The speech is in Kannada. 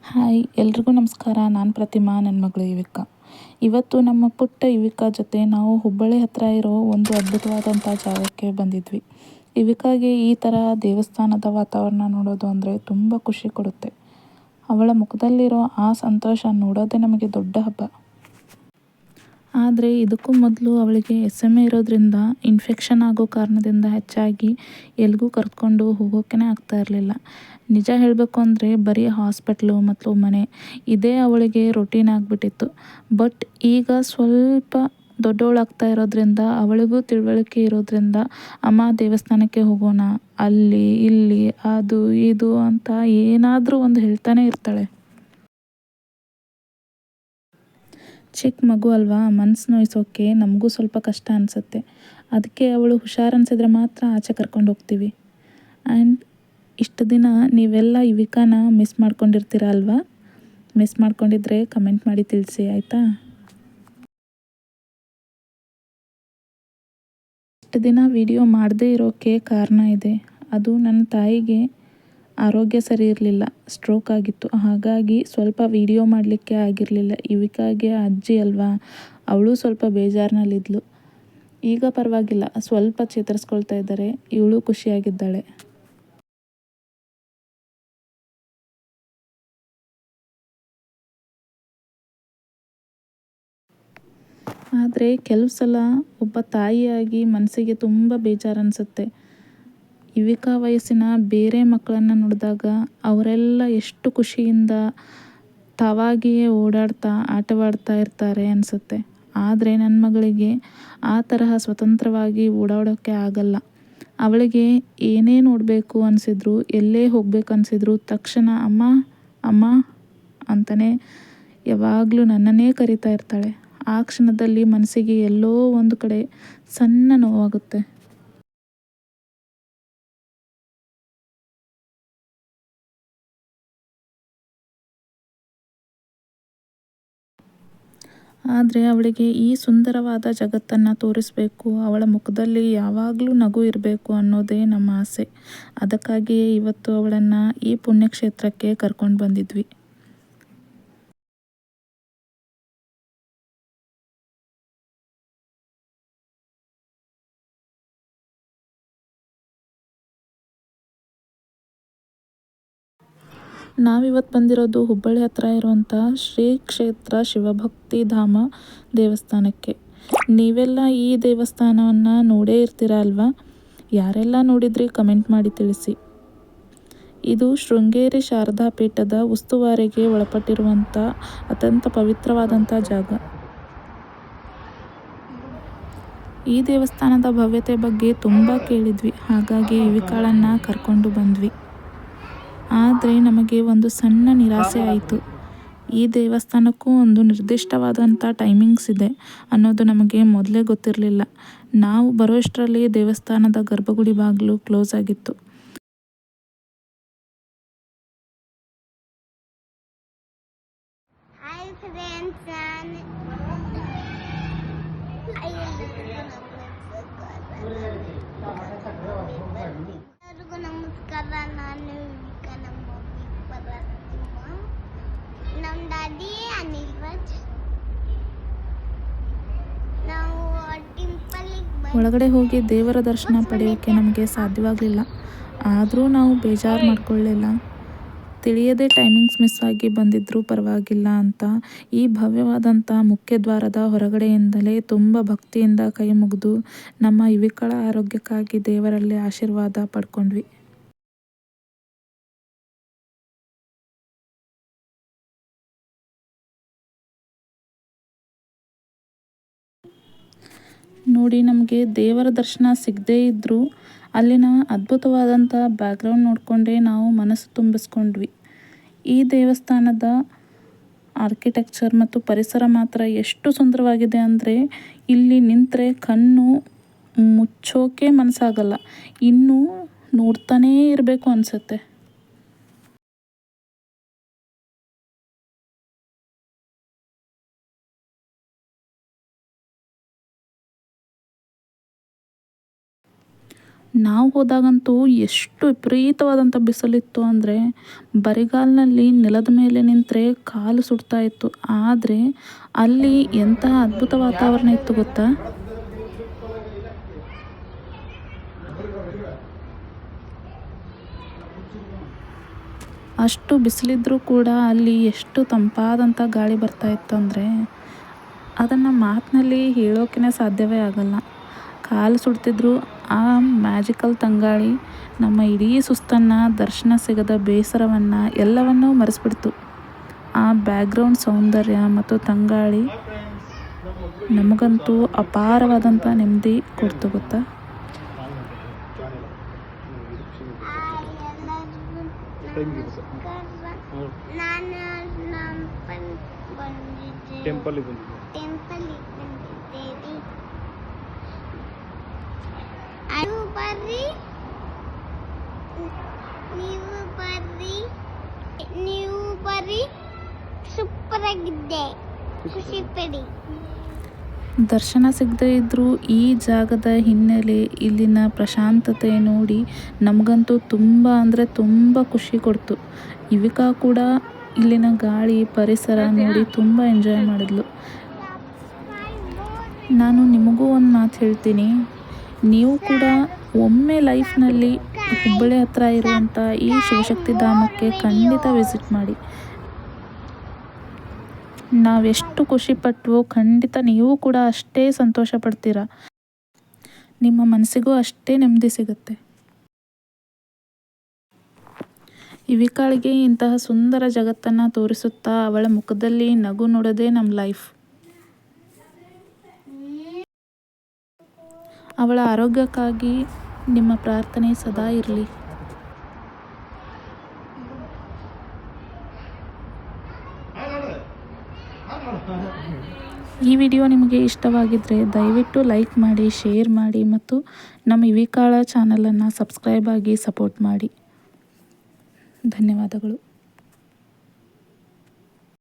ಹಾಯ್ ಎಲ್ರಿಗೂ ನಮಸ್ಕಾರ. ನಾನು ಪ್ರತಿಮಾ, ನನ್ನ ಮಗಳು ಯುವಿಕಾ. ಇವತ್ತು ನಮ್ಮ ಪುಟ್ಟ ಯುವಿಕಾ ಜೊತೆ ನಾವು ಹುಬ್ಬಳ್ಳಿ ಹತ್ತಿರ ಇರೋ ಒಂದು ಅದ್ಭುತವಾದಂಥ ಜಾಗಕ್ಕೆ ಬಂದಿದ್ವಿ. ಯುವಿಕಾಗೆ ಈ ಥರ ದೇವಸ್ಥಾನದ ವಾತಾವರಣ ನೋಡೋದು ಅಂದರೆ ತುಂಬ ಖುಷಿ ಕೊಡುತ್ತೆ. ಅವಳ ಮುಖದಲ್ಲಿರೋ ಆ ಸಂತೋಷ ನೋಡೋದೇ ನಮಗೆ ದೊಡ್ಡ ಹಬ್ಬ. ಆದರೆ ಇದಕ್ಕೂ ಮೊದಲು ಅವಳಿಗೆ SMA ಇರೋದ್ರಿಂದ ಇನ್ಫೆಕ್ಷನ್ ಆಗೋ ಕಾರಣದಿಂದ ಹೆಚ್ಚಾಗಿ ಎಲ್ಲಿಗೂ ಕರ್ಕೊಂಡು ಹೋಗೋಕ್ಕೇ ಆಗ್ತಾ ಇರಲಿಲ್ಲ. ನಿಜ ಹೇಳಬೇಕು ಅಂದರೆ ಬರೀ ಹಾಸ್ಪಿಟ್ಲು ಮತ್ತು ಮನೆ ಇದೇ ಅವಳಿಗೆ ರೊಟೀನ್ ಆಗಿಬಿಟ್ಟಿತ್ತು. ಬಟ್ ಈಗ ಸ್ವಲ್ಪ ದೊಡ್ಡವಳಾಗ್ತಾ ಇರೋದ್ರಿಂದ ಅವಳಿಗೂ ತಿಳುವಳಿಕೆ ಇರೋದ್ರಿಂದ ಅಮ್ಮ ದೇವಸ್ಥಾನಕ್ಕೆ ಹೋಗೋಣ, ಅಲ್ಲಿ ಇಲ್ಲಿ ಅದು ಇದು ಅಂತ ಏನಾದರೂ ಒಂದು ಹೇಳ್ತಾನೆ ಇರ್ತಾಳೆ. ಚಿಕ್ಕ ಮಗು ಅಲ್ವಾ, ಮನಸ್ಸು ನೋಯಿಸೋಕ್ಕೆ ನಮಗೂ ಸ್ವಲ್ಪ ಕಷ್ಟ ಅನಿಸುತ್ತೆ. ಅದಕ್ಕೆ ಅವಳು ಹುಷಾರು ಅನಿಸಿದ್ರೆ ಮಾತ್ರ ಆಚೆ ಕರ್ಕೊಂಡು ಹೋಗ್ತೀವಿ. ಆ್ಯಂಡ್ ಇಷ್ಟು ದಿನ ನೀವೆಲ್ಲ ಯುವಿಕಾನ ಮಿಸ್ ಮಾಡ್ಕೊಂಡಿರ್ತೀರ ಅಲ್ವಾ? ಮಿಸ್ ಮಾಡ್ಕೊಂಡಿದ್ರೆ ಕಮೆಂಟ್ ಮಾಡಿ ತಿಳಿಸಿ ಆಯಿತಾ? ಇಷ್ಟು ದಿನ ವಿಡಿಯೋ ಮಾಡದೇ ಇರೋಕ್ಕೆ ಕಾರಣ ಇದೆ. ಅದು ನನ್ನ ತಾಯಿಗೆ ಆರೋಗ್ಯ ಸರಿ ಇರಲಿಲ್ಲ, ಸ್ಟ್ರೋಕ್ ಆಗಿತ್ತು. ಹಾಗಾಗಿ ಸ್ವಲ್ಪ ವಿಡಿಯೋ ಮಾಡಲಿಕ್ಕೆ ಆಗಿರಲಿಲ್ಲ. ಯುವಿಕಾಗೆ ಅಜ್ಜಿ ಅಲ್ವಾ, ಅವಳು ಸ್ವಲ್ಪ ಬೇಜಾರಿನಲ್ಲಿದ್ಲು. ಈಗ ಪರವಾಗಿಲ್ಲ, ಸ್ವಲ್ಪ ಚೇತರಿಸ್ಕೊಳ್ತಾ ಇದ್ದಾರೆ. ಇವಳು ಖುಷಿಯಾಗಿದ್ದಾಳೆ. ಆದರೆ ಕೆಲವು ಸಲ ಒಬ್ಬ ತಾಯಿಯಾಗಿ ಮನಸ್ಸಿಗೆ ತುಂಬ ಬೇಜಾರು ಅನಿಸುತ್ತೆ. ಯುವಿಕಾ ವಯಸ್ಸಿನ ಬೇರೆ ಮಕ್ಕಳನ್ನು ನೋಡಿದಾಗ ಅವರೆಲ್ಲ ಎಷ್ಟು ಖುಷಿಯಿಂದ ತಾವಾಗಿಯೇ ಓಡಾಡ್ತಾ ಆಟವಾಡ್ತಾ ಇರ್ತಾರೆ ಅನಿಸುತ್ತೆ. ಆದರೆ ನನ್ನ ಮಗಳಿಗೆ ಆ ತರಹ ಸ್ವತಂತ್ರವಾಗಿ ಓಡಾಡೋಕ್ಕೆ ಆಗಲ್ಲ. ಅವಳಿಗೆ ಏನೇ ನೋಡಬೇಕು ಅನಿಸಿದ್ರು, ಎಲ್ಲೇ ಹೋಗಬೇಕು ಅನಿಸಿದ್ರು ತಕ್ಷಣ ಅಮ್ಮ ಅಮ್ಮ ಅಂತಲೇ ಯಾವಾಗಲೂ ನನ್ನನ್ನೇ ಕರಿತಾ ಇರ್ತಾಳೆ. ಆ ಕ್ಷಣದಲ್ಲಿ ಮನಸ್ಸಿಗೆ ಎಲ್ಲೋ ಒಂದು ಕಡೆ ಸಣ್ಣ ನೋವಾಗುತ್ತೆ. ಆದರೆ ಅವಳಿಗೆ ಈ ಸುಂದರವಾದ ಜಗತ್ತನ್ನು ತೋರಿಸಬೇಕು, ಅವಳ ಮುಖದಲ್ಲಿ ಯಾವಾಗಲೂ ನಗು ಇರಬೇಕು ಅನ್ನೋದೇ ನಮ್ಮ ಆಸೆ. ಅದಕ್ಕಾಗಿಯೇ ಇವತ್ತು ಅವಳನ್ನು ಈ ಪುಣ್ಯಕ್ಷೇತ್ರಕ್ಕೆ ಕರ್ಕೊಂಡು ಬಂದಿದ್ವಿ. ನಾವಿವತ್ತು ಬಂದಿರೋದು ಹುಬ್ಬಳ್ಳಿ ಹತ್ರ ಇರುವಂಥ ಶ್ರೀ ಕ್ಷೇತ್ರ ಶಿವಭಕ್ತಿ ಧಾಮ ದೇವಸ್ಥಾನಕ್ಕೆ. ನೀವೆಲ್ಲ ಈ ದೇವಸ್ಥಾನವನ್ನು ನೋಡೇ ಇರ್ತೀರ ಅಲ್ವಾ? ಯಾರೆಲ್ಲ ನೋಡಿದ್ರಿ ಕಮೆಂಟ್ ಮಾಡಿ ತಿಳಿಸಿ. ಇದು ಶೃಂಗೇರಿ ಶಾರದಾ ಪೀಠದ ಉಸ್ತುವಾರಿಗೆ ಒಳಪಟ್ಟಿರುವಂಥ ಅತ್ಯಂತ ಪವಿತ್ರವಾದಂಥ ಜಾಗ. ಈ ದೇವಸ್ಥಾನದ ಭವ್ಯತೆ ಬಗ್ಗೆ ತುಂಬ ಕೇಳಿದ್ವಿ, ಹಾಗಾಗಿ ಯುವಿಕಾಳನ್ನು ಕರ್ಕೊಂಡು ಬಂದ್ವಿ. ಆದರೆ ನಮಗೆ ಒಂದು ಸಣ್ಣ ನಿರಾಸೆ ಆಯಿತು. ಈ ದೇವಸ್ಥಾನಕ್ಕೂ ಒಂದು ನಿರ್ದಿಷ್ಟವಾದಂಥ ಟೈಮಿಂಗ್ಸ್ ಇದೆ ಅನ್ನೋದು ನಮಗೆ ಮೊದಲೇ ಗೊತ್ತಿರಲಿಲ್ಲ. ನಾವು ಬರೋಷ್ಟರಲ್ಲಿ ದೇವಸ್ಥಾನದ ಗರ್ಭಗುಡಿ ಬಾಗಿಲು ಕ್ಲೋಸ್ ಆಗಿತ್ತು. ನಮಸ್ಕಾರ, ನಾನು ನಮ್ಮ ಡ್ಯಾಡಿ ಅನಿಲ್ ರಾಜ್. ನಾವು ಒಳಗಡೆ ಹೋಗಿ ದೇವರ ದರ್ಶನ ಪಡೆಯೋಕ್ಕೆ ನಮಗೆ ಸಾಧ್ಯವಾಗಲಿಲ್ಲ. ಆದರೂ ನಾವು ಬೇಜಾರು ಮಾಡ್ಕೊಳ್ಳಿಲ್ಲ. ತಿಳಿಯದೇ ಟೈಮಿಂಗ್ಸ್ ಮಿಸ್ ಆಗಿ ಬಂದಿದ್ದರೂ ಪರವಾಗಿಲ್ಲ ಅಂತ ಈ ಭವ್ಯವಾದಂಥ ಮುಖ್ಯ ದ್ವಾರದ ಹೊರಗಡೆಯಿಂದಲೇ ತುಂಬ ಭಕ್ತಿಯಿಂದ ಕೈ ಮುಗಿದು ನಮ್ಮ ಯುವಿಕಳ ಆರೋಗ್ಯಕ್ಕಾಗಿ ದೇವರಲ್ಲಿ ಆಶೀರ್ವಾದ ಪಡ್ಕೊಂಡ್ವಿ. ನೋಡಿ, ನಮಗೆ ದೇವರ ದರ್ಶನ ಸಿಗದೇ ಇದ್ದರೂ ಅಲ್ಲಿನ ಅದ್ಭುತವಾದಂಥ ಬ್ಯಾಕ್ಗ್ರೌಂಡ್ ನೋಡಿಕೊಂಡೇ ನಾವು ಮನಸ್ಸು ತುಂಬಿಸ್ಕೊಂಡ್ವಿ. ಈ ದೇವಸ್ಥಾನದ ಆರ್ಕಿಟೆಕ್ಚರ್ ಮತ್ತು ಪರಿಸರ ಮಾತ್ರ ಎಷ್ಟು ಸುಂದರವಾಗಿದೆ ಅಂದರೆ ಇಲ್ಲಿ ನಿಂತರೆ ಕಣ್ಣು ಮುಚ್ಚೋಕೆ ಮನಸ್ಸಾಗಲ್ಲ, ಇನ್ನೂ ನೋಡ್ತಾನೇ ಇರಬೇಕು ಅನಿಸುತ್ತೆ. ನಾವು ಹೋದಾಗಂತೂ ಎಷ್ಟು ವಿಪರೀತವಾದಂಥ ಬಿಸಿಲಿತ್ತು ಅಂದರೆ ಬರಿಗಾಲಿನಲ್ಲಿ ನೆಲದ ಮೇಲೆ ನಿಂತರೆ ಕಾಲು ಸುಡ್ತಾ ಇತ್ತು. ಆದರೆ ಅಲ್ಲಿ ಎಂತಹ ಅದ್ಭುತ ವಾತಾವರಣ ಇತ್ತು ಗೊತ್ತಾ. ಅಷ್ಟು ಬಿಸಿಲಿದ್ರೂ ಕೂಡ ಅಲ್ಲಿ ಎಷ್ಟು ತಂಪಾದಂಥ ಗಾಳಿ ಬರ್ತಾ ಇತ್ತು ಅಂದರೆ ಅದನ್ನು ಮಾತಿನಲ್ಲಿ ಹೇಳೋಕೆ ಸಾಧ್ಯವೇ ಆಗಲ್ಲ. ಕಾಲು ಸುಡ್ತಿದ್ರು ಆ ಮ್ಯಾಜಿಕಲ್ ತಂಗಾಳಿ ನಮ್ಮ ಇಡೀ ಸುಸ್ತನ್ನು, ದರ್ಶನ ಸಿಗದ ಬೇಸರವನ್ನು ಎಲ್ಲವನ್ನೂ ಮರೆಸ್ಬಿಡ್ತು. ಆ ಬ್ಯಾಕ್ಗ್ರೌಂಡ್ ಸೌಂದರ್ಯ ಮತ್ತು ತಂಗಾಳಿ ನಮಗಂತೂ ಅಪಾರವಾದಂಥ ನೆಮ್ಮದಿ ಕೊಡ್ತು ಗೊತ್ತಾ. ಎಲ್ಲರಿಗೂ ನಮಸ್ಕಾರ. ನಾನು ಬಂದಿದ್ದೇನೆ ಟೆಂಪಲಿಗೆ ಬಂದಿದ್ದೇನೆ. ನೀವು ಬರ್ರಿ ಸೂಪರ್ ಆಗಿದ್ದೆ, ಖುಷಿ ಪಡಿ. ದರ್ಶನ ಸಿಗದೇ ಇದ್ದರೂ ಈ ಜಾಗದ ಹಿನ್ನೆಲೆ, ಇಲ್ಲಿನ ಪ್ರಶಾಂತತೆ ನೋಡಿ ನಮಗಂತೂ ತುಂಬ ಅಂದರೆ ತುಂಬ ಖುಷಿ ಕೊಡ್ತು. ಇವಿಕಾ ಕೂಡ ಇಲ್ಲಿನ ಗಾಳಿ, ಪರಿಸರ ನೋಡಿ ತುಂಬ ಎಂಜಾಯ್ ಮಾಡಿದ್ಲು. ನಾನು ನಿಮಗೂ ಒಂದು ಮಾತು ಹೇಳ್ತೀನಿ, ನೀವು ಕೂಡ ಒಮ್ಮೆ ಲೈಫ್ನಲ್ಲಿ ಹುಬ್ಬಳ್ಳಿ ಹತ್ರ ಇರುವಂಥ ಈ ಶಿವಶಕ್ತಿ ಧಾಮಕ್ಕೆ ಖಂಡಿತ ವಿಸಿಟ್ ಮಾಡಿ. ನಾವೆಷ್ಟು ಖುಷಿಪಟ್ವೋ ಖಂಡಿತ ನೀವು ಕೂಡ ಅಷ್ಟೇ ಸಂತೋಷ ಪಡ್ತೀರ. ನಿಮ್ಮ ಮನಸ್ಸಿಗೂ ಅಷ್ಟೇ ನೆಮ್ಮದಿ ಸಿಗುತ್ತೆ. ಇವಿಕಾಳಿಗೆ ಇಂತಹ ಸುಂದರ ಜಗತ್ತನ್ನು ತೋರಿಸುತ್ತಾ ಅವಳ ಮುಖದಲ್ಲಿ ನಗು ನೋಡೋದೇ ನಮ್ಮ ಲೈಫ್. ಅವಳ ಆರೋಗ್ಯಕ್ಕಾಗಿ ನಿಮ್ಮ ಪ್ರಾರ್ಥನೆ ಸದಾ ಇರಲಿ. ಈ ವಿಡಿಯೋ ನಿಮಗೆ ಇಷ್ಟವಾಗಿದ್ದರೆ ದಯವಿಟ್ಟು ಲೈಕ್ ಮಾಡಿ, ಶೇರ್ ಮಾಡಿ ಮತ್ತು ನಮ್ಮ ಇವಿಕಾಳ ಚಾನಲನ್ನು ಸಬ್ಸ್ಕ್ರೈಬ್ ಆಗಿ ಸಪೋರ್ಟ್ ಮಾಡಿ. ಧನ್ಯವಾದಗಳು.